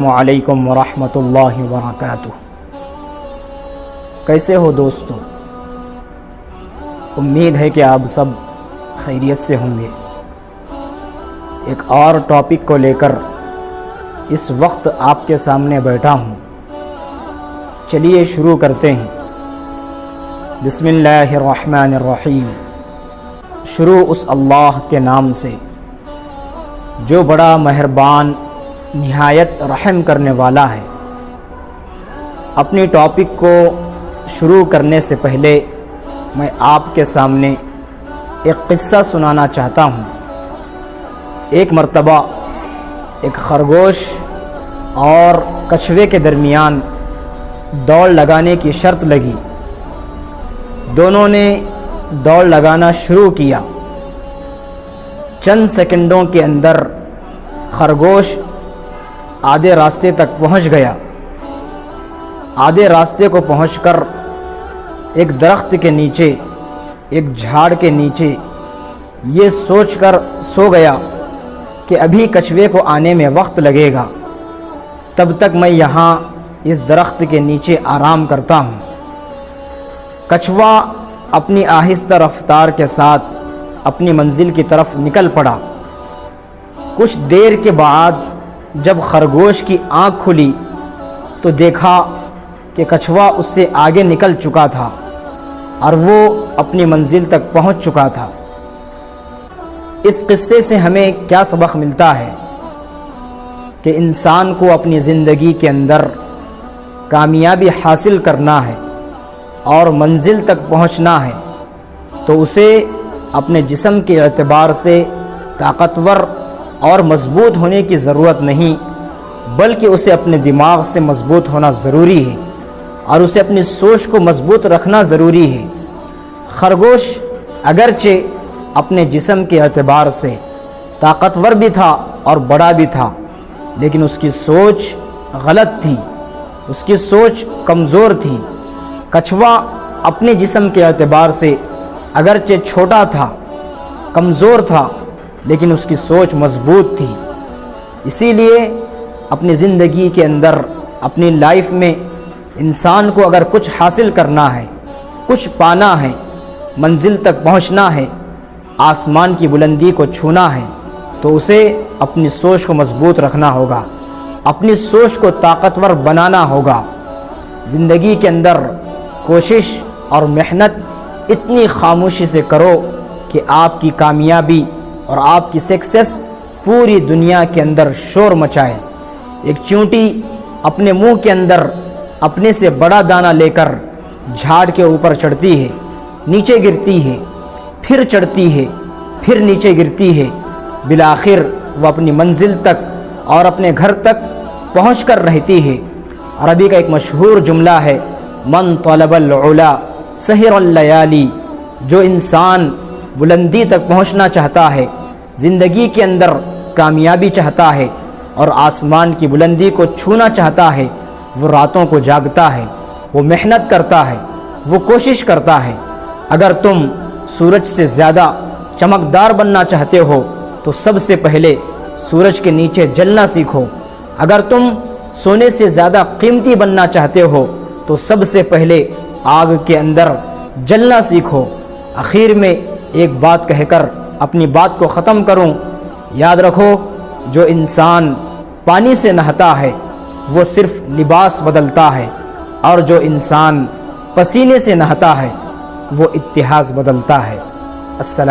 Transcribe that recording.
وعلیکم ورحمۃ اللہ وبرکاتہ۔ کیسے ہو دوستو؟ امید ہے کہ آپ سب خیریت سے ہوں گے۔ ایک اور ٹاپک کو لے کر اس وقت آپ کے سامنے بیٹھا ہوں۔ چلیے شروع کرتے ہیں۔ بسم اللہ الرحمن الرحیم۔ شروع اس اللہ کے نام سے جو بڑا مہربان نہایت رحم کرنے والا ہے۔ اپنی ٹاپک کو شروع کرنے سے پہلے میں آپ کے سامنے ایک قصہ سنانا چاہتا ہوں۔ ایک مرتبہ ایک خرگوش اور کچھوے کے درمیان دوڑ لگانے کی شرط لگی۔ دونوں نے دوڑ لگانا شروع کیا۔ چند سیکنڈوں کے اندر خرگوش آدھے راستے تک پہنچ گیا۔ آدھے راستے کو پہنچ کر ایک درخت کے نیچے، ایک جھاڑ کے نیچے یہ سوچ کر سو گیا کہ ابھی کچھوے کو آنے میں وقت لگے گا، تب تک میں یہاں اس درخت کے نیچے آرام کرتا ہوں۔ کچھوا اپنی آہستہ رفتار کے ساتھ اپنی منزل کی طرف نکل پڑا۔ کچھ دیر کے بعد جب خرگوش کی آنکھ کھلی تو دیکھا کہ کچھوا اس سے آگے نکل چکا تھا اور وہ اپنی منزل تک پہنچ چکا تھا۔ اس قصے سے ہمیں کیا سبق ملتا ہے کہ انسان کو اپنی زندگی کے اندر کامیابی حاصل کرنا ہے اور منزل تک پہنچنا ہے تو اسے اپنے جسم کے اعتبار سے طاقتور اور مضبوط ہونے کی ضرورت نہیں، بلکہ اسے اپنے دماغ سے مضبوط ہونا ضروری ہے اور اسے اپنی سوچ کو مضبوط رکھنا ضروری ہے۔ خرگوش اگرچہ اپنے جسم کے اعتبار سے طاقتور بھی تھا اور بڑا بھی تھا، لیکن اس کی سوچ غلط تھی، اس کی سوچ کمزور تھی۔ کچھوا اپنے جسم کے اعتبار سے اگرچہ چھوٹا تھا، کمزور تھا، لیکن اس کی سوچ مضبوط تھی۔ اسی لیے اپنی زندگی کے اندر، اپنی لائف میں انسان کو اگر کچھ حاصل کرنا ہے، کچھ پانا ہے، منزل تک پہنچنا ہے، آسمان کی بلندی کو چھونا ہے، تو اسے اپنی سوچ کو مضبوط رکھنا ہوگا، اپنی سوچ کو طاقتور بنانا ہوگا۔ زندگی کے اندر کوشش اور محنت اتنی خاموشی سے کرو کہ آپ کی کامیابی اور آپ کی سکسیس پوری دنیا کے اندر شور مچائے۔ ایک چیونٹی اپنے منہ کے اندر اپنے سے بڑا دانہ لے کر جھاڑ کے اوپر چڑھتی ہے، نیچے گرتی ہے، پھر چڑھتی ہے، پھر نیچے گرتی ہے، بالآخر وہ اپنی منزل تک اور اپنے گھر تک پہنچ کر رہتی ہے۔ عربی کا ایک مشہور جملہ ہے، من طلب العلا سہر اللیالی۔ جو انسان بلندی تک پہنچنا چاہتا ہے، زندگی کے اندر کامیابی چاہتا ہے اور آسمان کی بلندی کو چھونا چاہتا ہے، وہ راتوں کو جاگتا ہے، وہ محنت کرتا ہے، وہ کوشش کرتا ہے۔ اگر تم سورج سے زیادہ چمکدار بننا چاہتے ہو تو سب سے پہلے سورج کے نیچے جلنا سیکھو۔ اگر تم سونے سے زیادہ قیمتی بننا چاہتے ہو تو سب سے پہلے آگ کے اندر جلنا سیکھو۔ آخر میں ایک بات کہہ کر اپنی بات کو ختم کروں، یاد رکھو جو انسان پانی سے نہتا ہے وہ صرف لباس بدلتا ہے، اور جو انسان پسینے سے نہتا ہے وہ اتحاد بدلتا ہے۔ السلام